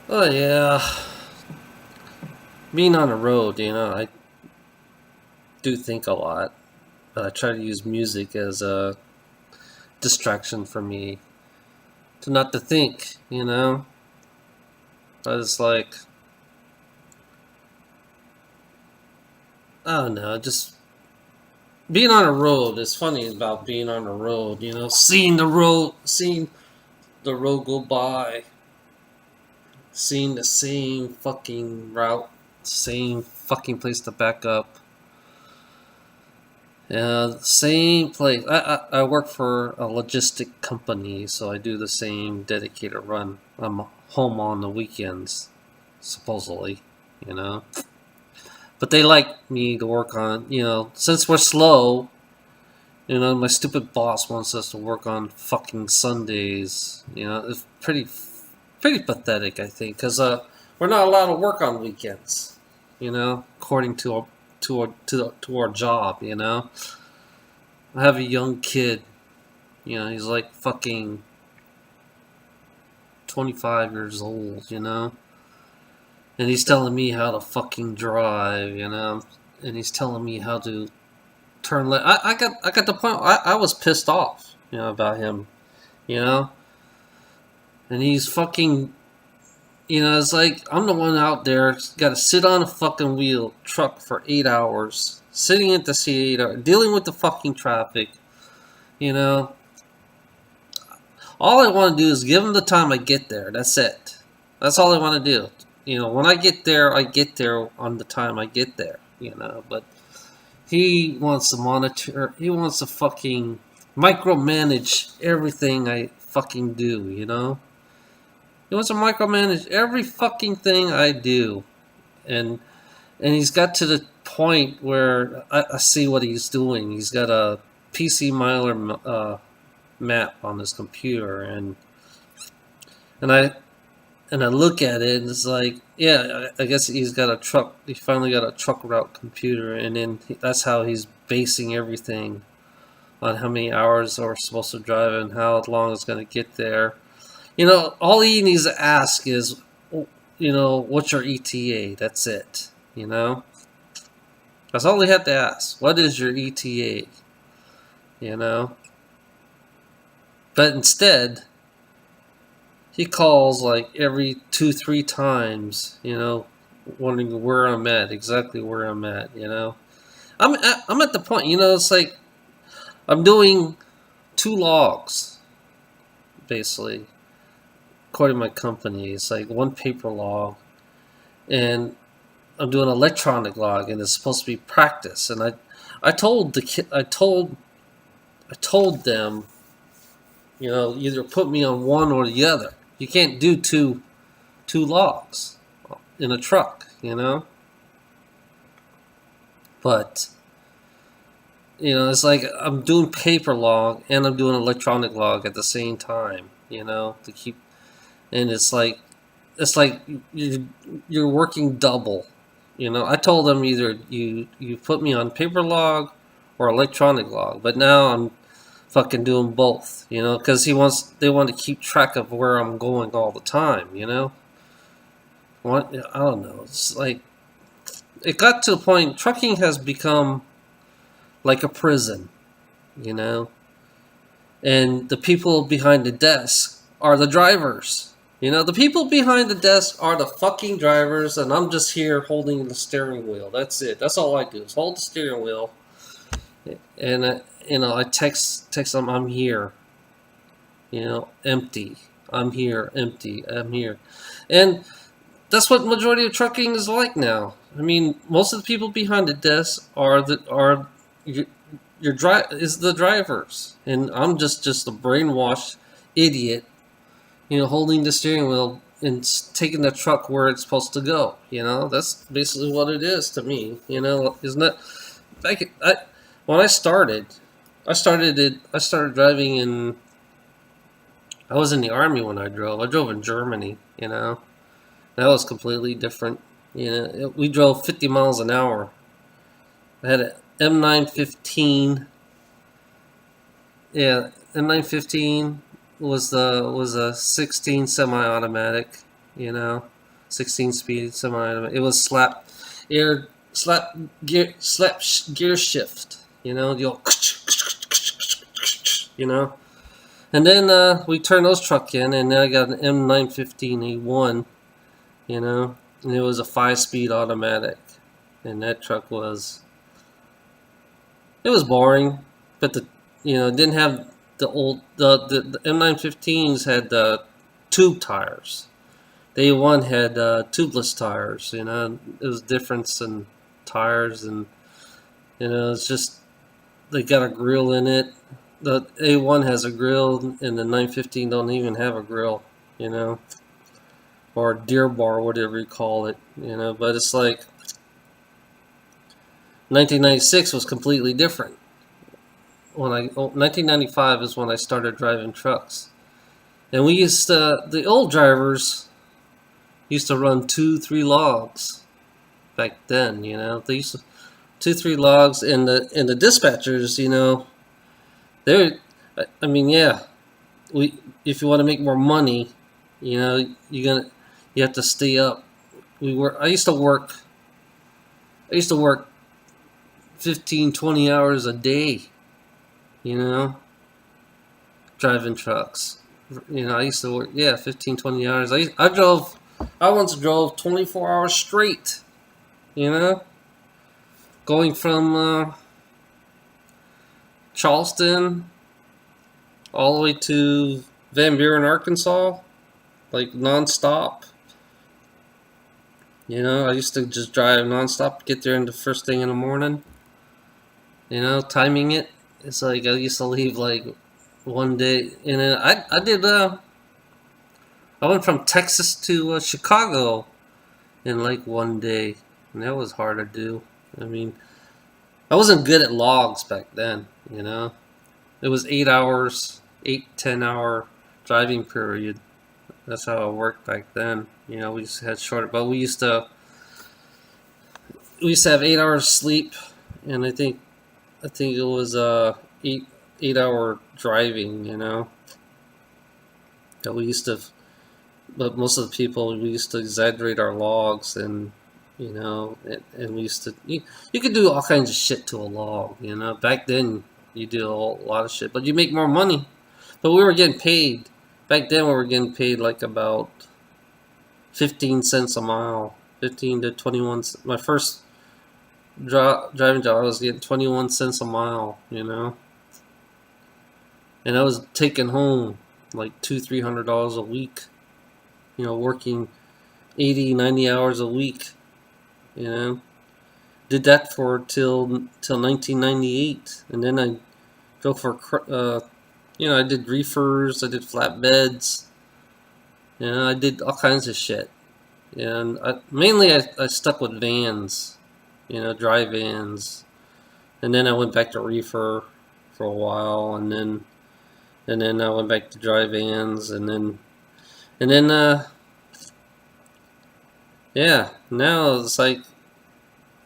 Oh yeah, being on the road, I do think a lot. I try to use music as a distraction for me to not to think. I was like, I don't know, just being on the road is funny about being on the road. Seeing the road go by, seeing the same fucking route, same fucking place to back up. Yeah, same place. I work for a logistic company, so I do the same dedicated run. I'm home on the weekends, supposedly, you know. But they like me to work on, since we're slow, my stupid boss wants us to work on fucking Sundays. It's pretty pathetic, I think, because we're not allowed to work on weekends. According to our job. I have a young kid. He's like fucking 25 years old. And he's telling me how to fucking drive. And he's telling me how to turn left. I got the point. I was pissed off. About him. You know, and he's fucking. It's like I'm the one out there got to sit on a fucking wheel truck for 8 hours, sitting at the seat, dealing with the fucking traffic. You know, all I want to do is give him the time I get there. That's it. That's all I want to do. When I get there on the time I get there. But he wants to monitor. He wants to fucking micromanage everything I fucking do. He wants to micromanage every fucking thing I do, and he's got to the point where I see what he's doing. He's got a PC Miler map on his computer, and I look at it and it's like, yeah, I guess he's got a truck. He finally got a truck route computer, and then that's how he's basing everything on how many hours we're supposed to drive and how long it's going to get there. All he needs to ask is, what's your ETA? That's it. That's all he had to ask. What is your ETA? You know, but instead he calls like every 2-3 times, wondering where I'm at, exactly where I'm at. I'm at the point, it's like I'm doing 2 logs, basically, according to my company. It's like one paper log, and I'm doing an electronic log, and it's supposed to be practice. And I told the kid, I told them, either put me on one or the other. You can't do two logs in a truck. But it's like I'm doing paper log and I'm doing electronic log at the same time. To keep, and it's like you're working double. I told them either you put me on paper log or electronic log, but now I'm fucking doing both. Because they want to keep track of where I'm going all the time. What, I don't know. It's like it got to the point. Trucking has become like a prison. You know, and the people behind the desk are the drivers. The people behind the desk are the fucking drivers, and I'm just here holding the steering wheel. That's it. That's all I do is hold the steering wheel, and I text them I'm here. Empty. I'm here. Empty. I'm here, and that's what majority of trucking is like now. I mean, most of the people behind the desk are is the drivers, and I'm just a brainwashed idiot, holding the steering wheel and taking the truck where it's supposed to go. That's basically what it is to me. Isn't that back? When I started driving in. I was in the army when I drove. I drove in Germany. That was completely different. We drove 50 miles an hour. I had an M915. Yeah, M915 was a 16 semi-automatic. You know, 16 speed semi. It was air slap gear shift. You know, the old, you know. And then we turned those truck in, and then I got an M915A1. You know, and it was a 5-speed automatic, and that truck was boring, but it didn't have the M915s had tube tires. The A1 had tubeless tires. You know, it was difference in tires, and it's just they got a grill in it. The A1 has a grill, and the 915 don't even have a grill. You know, or a deer bar, whatever you call it. You know, but it's like 1996 was completely different. 1995 is when I started driving trucks, and the old drivers used to run 2-3 logs back then. You know, they used to 2-3 logs, and the dispatchers, I mean, yeah, if you want to make more money, you have to stay up. I used to work 15, 20 hours a day, driving trucks. I used to work, 15, 20 hours. I once drove 24 hours straight, going from Charleston all the way to Van Buren, Arkansas, like nonstop. I used to just drive nonstop, get there in the first thing in the morning. Timing it. It's like I used to leave like one day, and then I did. I went from Texas to Chicago in like one day, and that was hard to do. I mean, I wasn't good at logs back then. It was 8 hours, 10-hour driving period. That's how it worked back then. We just had shorter, but we used to have 8 hours sleep, and I think it was 8-hour driving. That we used to, but most of the people, we used to exaggerate our logs, and and we used to you could do all kinds of shit to a log. Back then you do a lot of shit, but you make more money. But we were getting paid. Back then we were getting paid like about 15 cents a mile, 15 to 21. My first driving job, I was getting 21 cents a mile, and I was taking home like $200-300 a week, working 80, 90 hours a week, Did that till 1998, and then I drove for I did reefers, I did flatbeds, I did all kinds of shit, and mainly I stuck with vans, dry vans, and then I went back to reefer for a while, and then I went back to dry vans, and then now it's like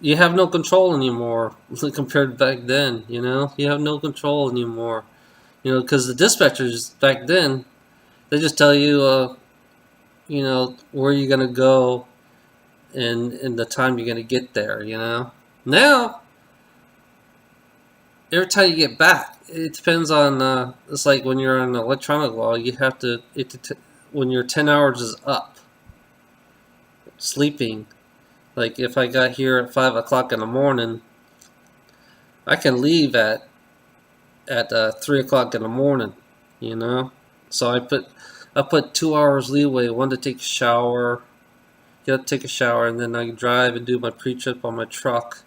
you have no control anymore compared to back then. You have no control anymore. Because the dispatchers back then, they just tell you, where you're gonna go, and the time you're gonna get there. Now, every time you get back, it depends on. It's like when you're on electronic law, you have to. When your 10 hours is up, sleeping. Like if I got here at 5 o'clock in the morning, I can leave at 3 o'clock in the morning, So I put 2 hours leeway, one to take a shower, take a shower, and then I drive and do my pre-trip on my truck,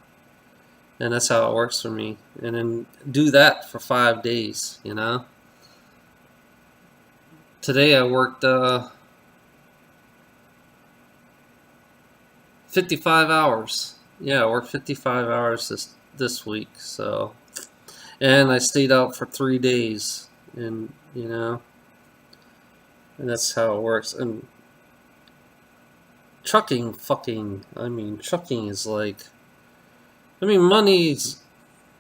and that's how it works for me. And then do that for 5 days, Today I worked 55 hours. Yeah, I worked 55 hours this week, so. And I stayed out for 3 days, and and that's how it works. And trucking is like, money's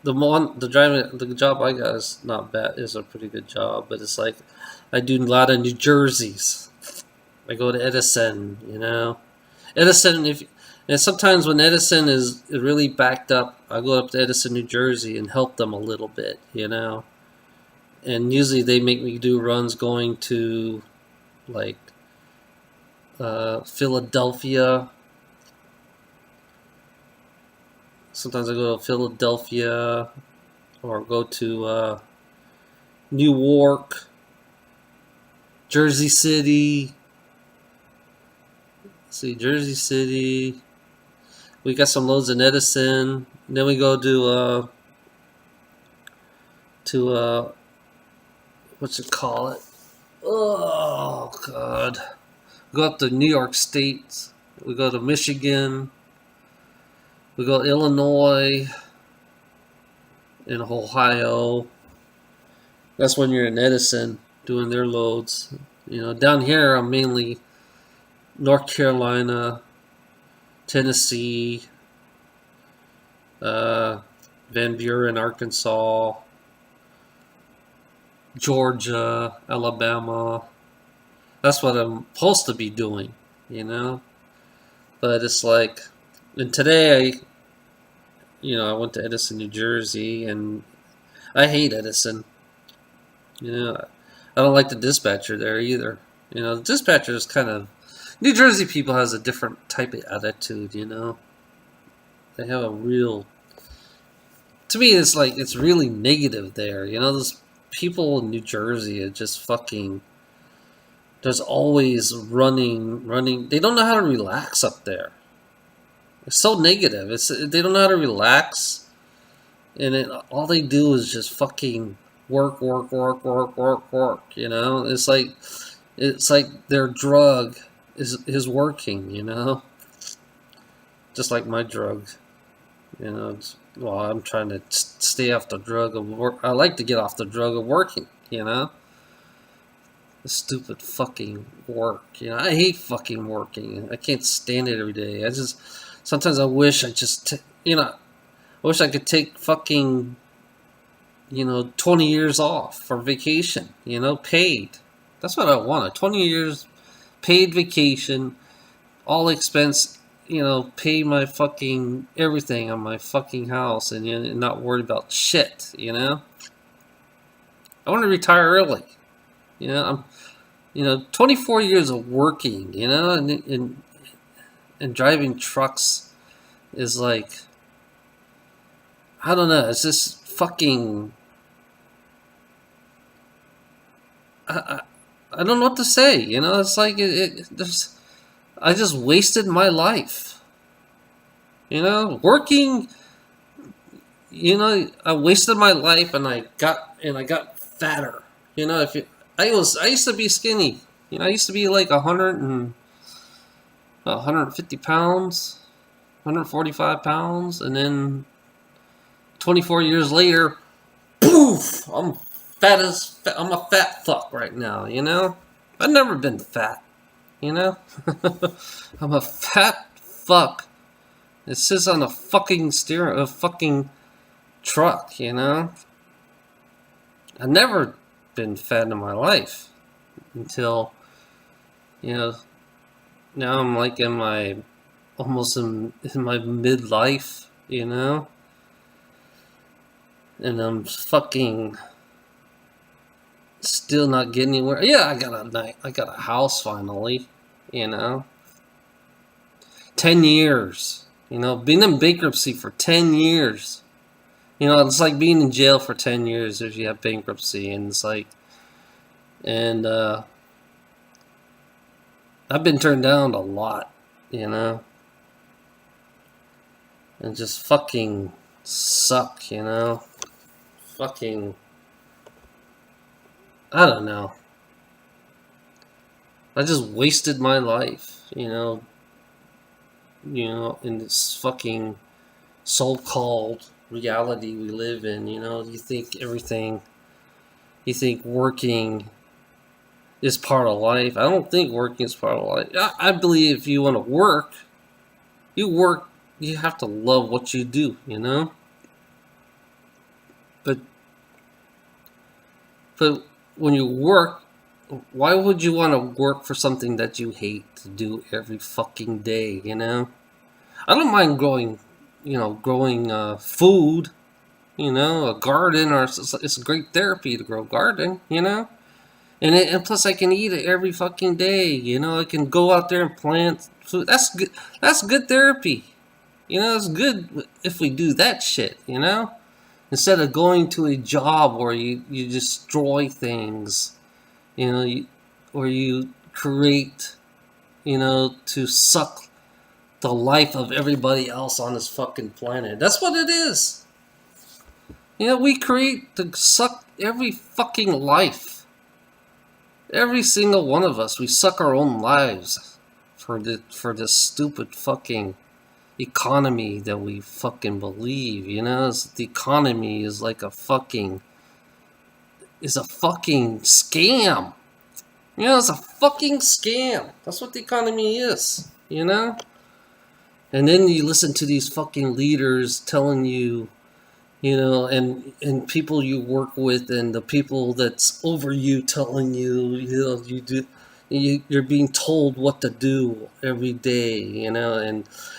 the job I got is not bad, is a pretty good job, but it's like I do a lot of New Jerseys. I go to Edison, Edison, and sometimes when Edison is really backed up, I go up to Edison, New Jersey, and help them a little bit, you know. And usually they make me do runs going to like Philadelphia. Sometimes I go to Philadelphia or go to Newark, Jersey City. Let's see, Jersey City. We got some loads in Edison. Then we go to what's it call it? Oh God. We go up to New York State. We go to Michigan. We go to Illinois and Ohio. That's when you're in Edison doing their loads. You know, down here I'm mainly North Carolina, Tennessee, Van Buren, Arkansas, Georgia, Alabama. That's what I'm supposed to be doing, you know? But it's like, and today I went to Edison, New Jersey, and I hate Edison. You know, I don't like the dispatcher there either. You know, the dispatcher is kind of, New Jersey people has a different type of attitude, you know? They have a real, to me, it's like, it's really negative there. You know, those people in New Jersey are just fucking, there's always running. They don't know how to relax up there. It's so negative. They don't know how to relax, and all they do is just fucking work. You know, it's like their drug is working. You know, just like my drug. You know, well, I'm trying to stay off the drug of work. I like to get off the drug of working. You know. The stupid fucking work. You know, I hate fucking working. I can't stand it every day. Sometimes I wish I wish I could take fucking, 20 years off for vacation, paid. That's what I want. A 20 years paid vacation, all expense, pay my fucking everything on my fucking house and not worry about shit, I want to retire early. I'm 24 years of working, and driving trucks is like, I don't know, it's just fucking, I don't know what to say, it's like, I just wasted my life, working, I wasted my life and I got fatter, I used to be skinny. I used to be like 150 pounds, 145 pounds, and then 24 years later, poof! I'm a fat fuck right now. I've never been fat. I'm a fat fuck. It sits on a fucking fucking truck. I've never been fat in my life until now I'm like almost in my midlife, and I'm fucking still not getting anywhere. Yeah, I got a house finally, 10 years, being in bankruptcy for 10 years. It's like being in jail for 10 years if you have bankruptcy, and it's like, and I've been turned down a lot, and just fucking suck, fucking, I don't know. I just wasted my life, in this fucking so-called reality we live in. You think working is part of life. I don't think working is part of life. I believe if you want to work, you have to love what you do, but when you work why would you want to work for something that you hate to do every fucking day, you know? I don't mind growing, growing food, a garden, or it's a great therapy to grow garden, and plus I can eat it every fucking day, I can go out there and plant food. That's good therapy, it's good if we do that shit, instead of going to a job where you destroy things, or you create, to suck the life of everybody else on this fucking planet. That's what it is. We create to suck every fucking life. Every single one of us, we suck our own lives for this stupid fucking economy that we fucking believe. The economy is like a fucking scam. It's a fucking scam. That's what the economy is. And then you listen to these fucking leaders telling you, and people you work with, and the people that's over you telling you, you're being told what to do every day, and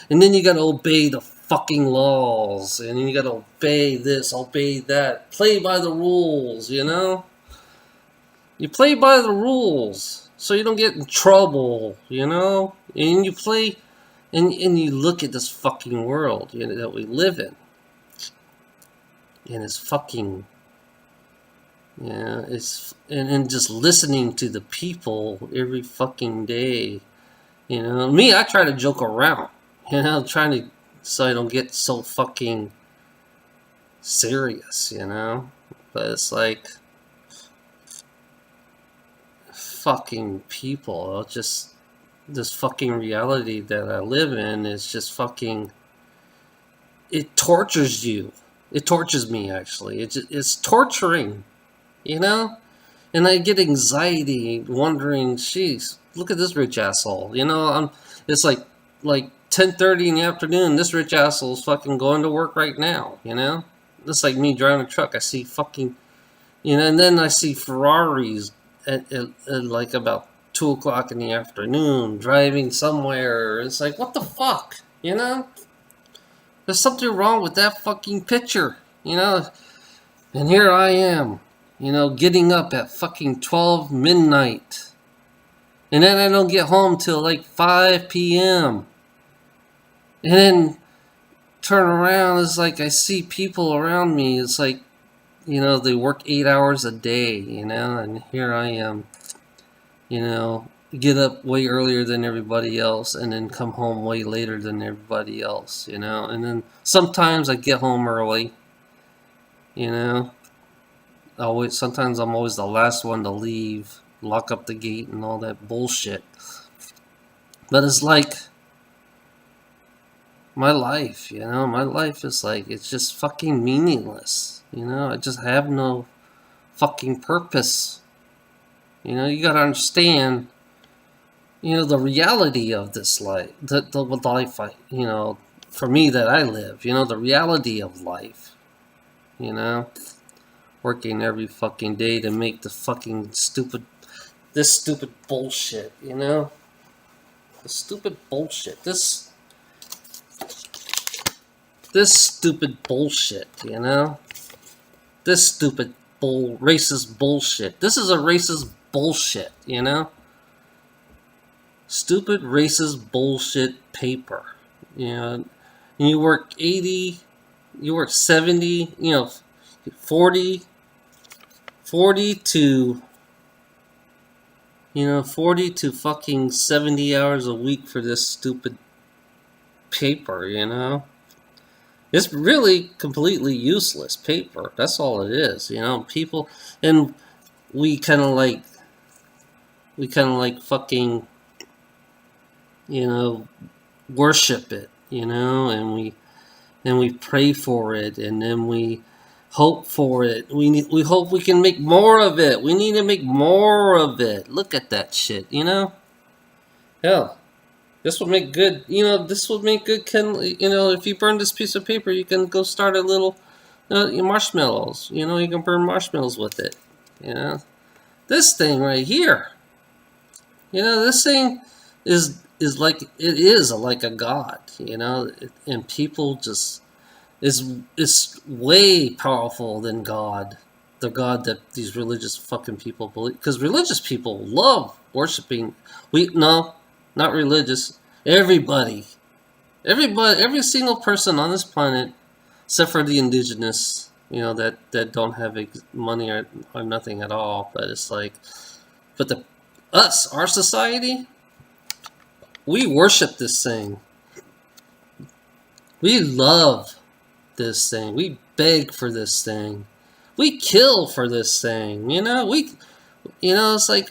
then you gotta obey the fucking laws, and then you gotta obey this, obey that, play by the rules, You play by the rules so you don't get in trouble, and you play. And you look at this fucking world that we live in. And it's fucking... it's... And just listening to the people every fucking day. Me, I try to joke around. Trying to... So I don't get so fucking serious, But it's like... Fucking people. Just... This fucking reality that I live in is just fucking... It tortures you. It tortures me, actually. It's torturing, And I get anxiety wondering, jeez, look at this rich asshole. It's like 10:30 in the afternoon. This rich asshole's fucking going to work right now, It's like me driving a truck. I see fucking... and then I see Ferraris at like about 2 o'clock in the afternoon, driving somewhere. It's like, what the fuck? There's something wrong with that fucking picture, And here I am, getting up at fucking 12 midnight. And then I don't get home till like 5 p.m. And then turn around, it's like I see people around me. It's like, they work 8 hours a day, and here I am. Get up way earlier than everybody else, and then come home way later than everybody else, and then sometimes I get home early, sometimes I'm always the last one to leave, lock up the gate and all that bullshit. But it's like my life, my life is like, it's just fucking meaningless, I just have no fucking purpose. You gotta understand, the reality of this life, the life, for me that I live, the reality of life, working every fucking day to make this stupid bullshit, the stupid bullshit, this stupid bullshit, this stupid racist bullshit. This is a racist bullshit, Stupid racist bullshit paper, And you work 80, you work 70, 40 to, 40 to fucking 70 hours a week for this stupid paper, It's really completely useless paper. That's all it is, People, and we kind of like fucking, worship it, and we pray for it, and then we hope for it. We hope we can make more of it. We need to make more of it. Look at that shit, Hell, this would make good, this would make good, if you burn this piece of paper, you can go start a little, marshmallows, you can burn marshmallows with it, This thing right here, this thing is like it is like a god, and people just is way powerful than God, the God that these religious fucking people believe. Because religious people love worshiping. No, not religious. Everybody, every single person on this planet, except for the indigenous, that don't have money or nothing at all. But it's like, but our society, we worship this thing. We love this thing. We beg for this thing. We kill for this thing. It's like,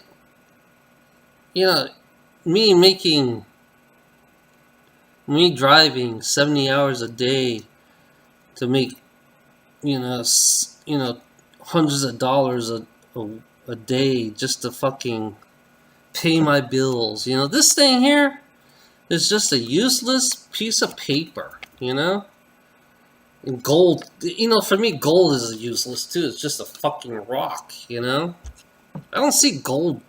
me driving 70 hours a day to make, hundreds of dollars a day just to fucking pay my bills. This thing here is just a useless piece of paper, And gold, for me, gold is useless too. It's just a fucking rock, I don't see gold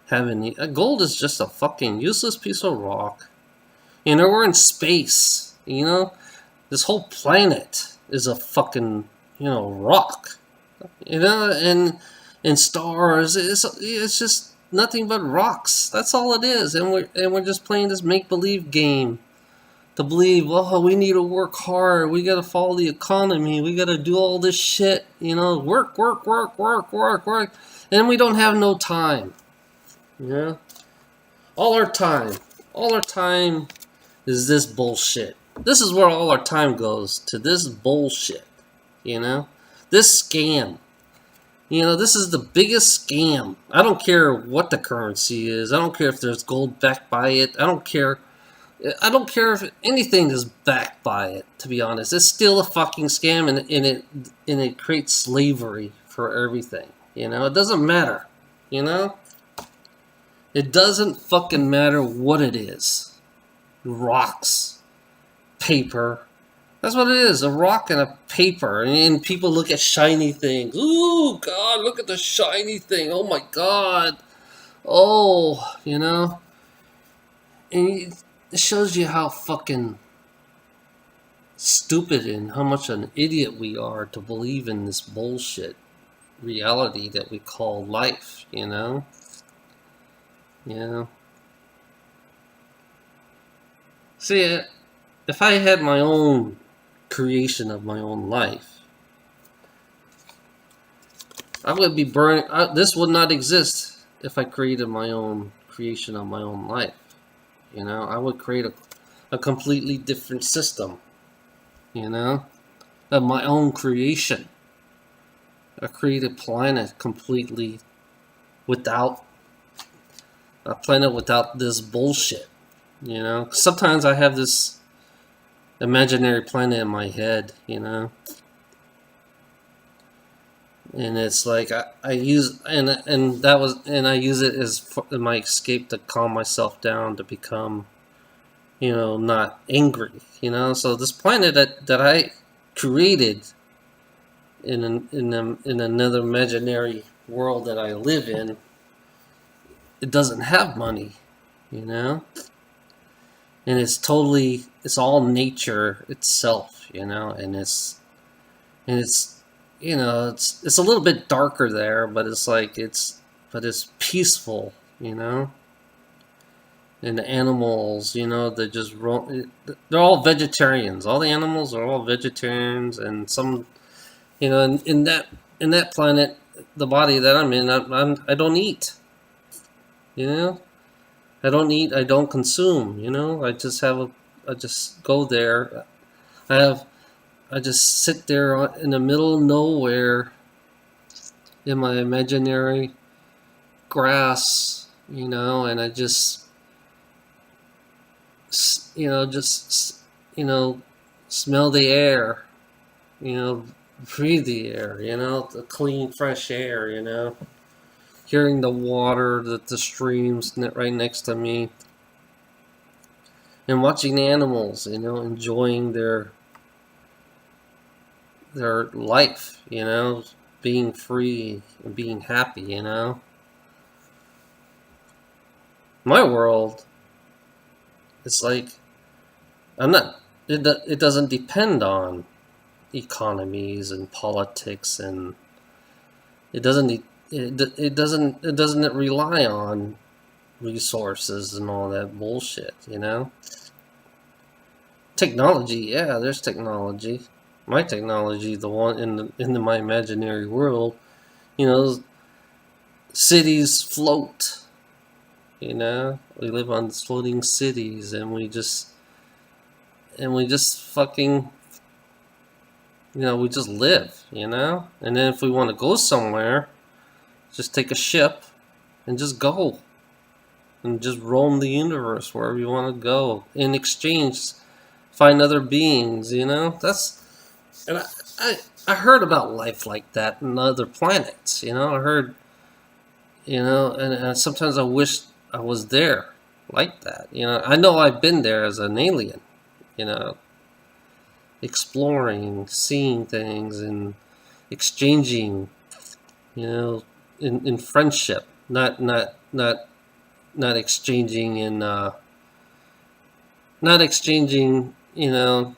having. Gold is just a fucking useless piece of rock. We're in space, This whole planet is a fucking, rock, and stars. It's just nothing but rocks. That's all it is, and we're just playing this make-believe game. To believe, we need to work hard. We got to follow the economy. We got to do all this shit. Work, and we don't have no time. All our time is this bullshit. This is where all our time goes, to this bullshit. This scam. This is the biggest scam. I don't care what the currency is. I don't care if there's gold backed by it. I don't care if anything is backed by it, to be honest. It's still a fucking scam, and it creates slavery for everything. It doesn't matter. It doesn't fucking matter what it is. Rocks. Paper. That's what it is. A rock and a paper. And people look at shiny things. Ooh, God, look at the shiny thing. Oh, my God. Oh, And it shows you how fucking stupid and how much an idiot we are to believe in this bullshit reality that we call life, See, if I had my own creation of my own life, I would be burning. This would not exist if I created my own creation of my own life. I would create a completely different system, of my own creation. I create a planet completely without this bullshit, Sometimes I have this imaginary planet in my head, and it's like I use and I use it as my escape to calm myself down, to become, not angry, So this planet that I created in another imaginary world that I live in, it doesn't have money, and it's all nature itself, and it's it's a little bit darker there, but it's peaceful, And the animals, they just they're all vegetarians. All the animals are all vegetarians, and some, in that planet, the body that I'm in, I don't eat. I don't eat. I don't consume. I just go there. I just sit there in the middle of nowhere in my imaginary grass, and I just, smell the air, breathe the air, the clean, fresh air, hearing the water, the streams right next to me, and watching the animals, enjoying their life, being free and being happy, My world, it's like I'm not. It doesn't depend on economies and politics, and it doesn't. It doesn't rely on resources and all that bullshit. Technology, yeah, there's technology. My technology, the one in my imaginary world, you know, cities float. We live on floating cities, and we just fucking, we just live. And then if we want to go somewhere, just take a ship and just go and just roam the universe wherever you want to go. In exchange, find other beings. And I heard about life like that in other planets. I heard, and sometimes I wish I was there like that. I know I've been there as an alien. You know, exploring, seeing things, and exchanging. In friendship, not exchanging in not exchanging. In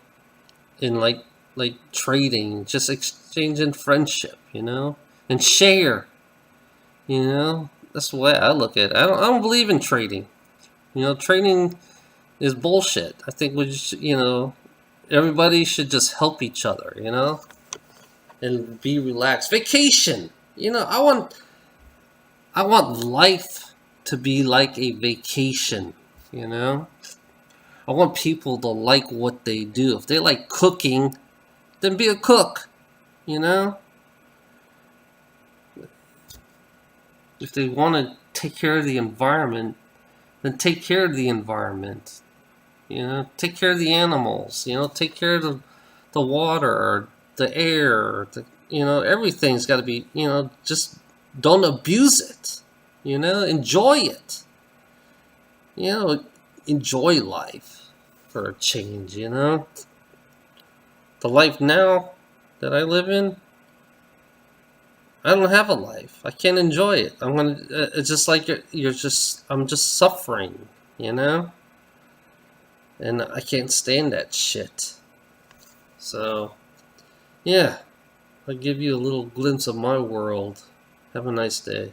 like trading, just exchanging friendship. And share. That's the way I look at it. I don't believe in trading. Trading is bullshit. I think everybody should just help each other. And be relaxed. Vacation. I want life to be like a vacation. I want people to like what they do. If they like cooking, then be a cook. You know, if they want to take care of the environment, then take care of the environment. Take care of the animals. Take care of the water, the air. Everything's got to be. Just don't abuse it. Enjoy it. Enjoy life for a change. The life now that I live in, I don't have a life. I can't enjoy it. It's just like I'm just suffering, and I can't stand that shit. So, yeah, I'll give you a little glimpse of my world. Have a nice day.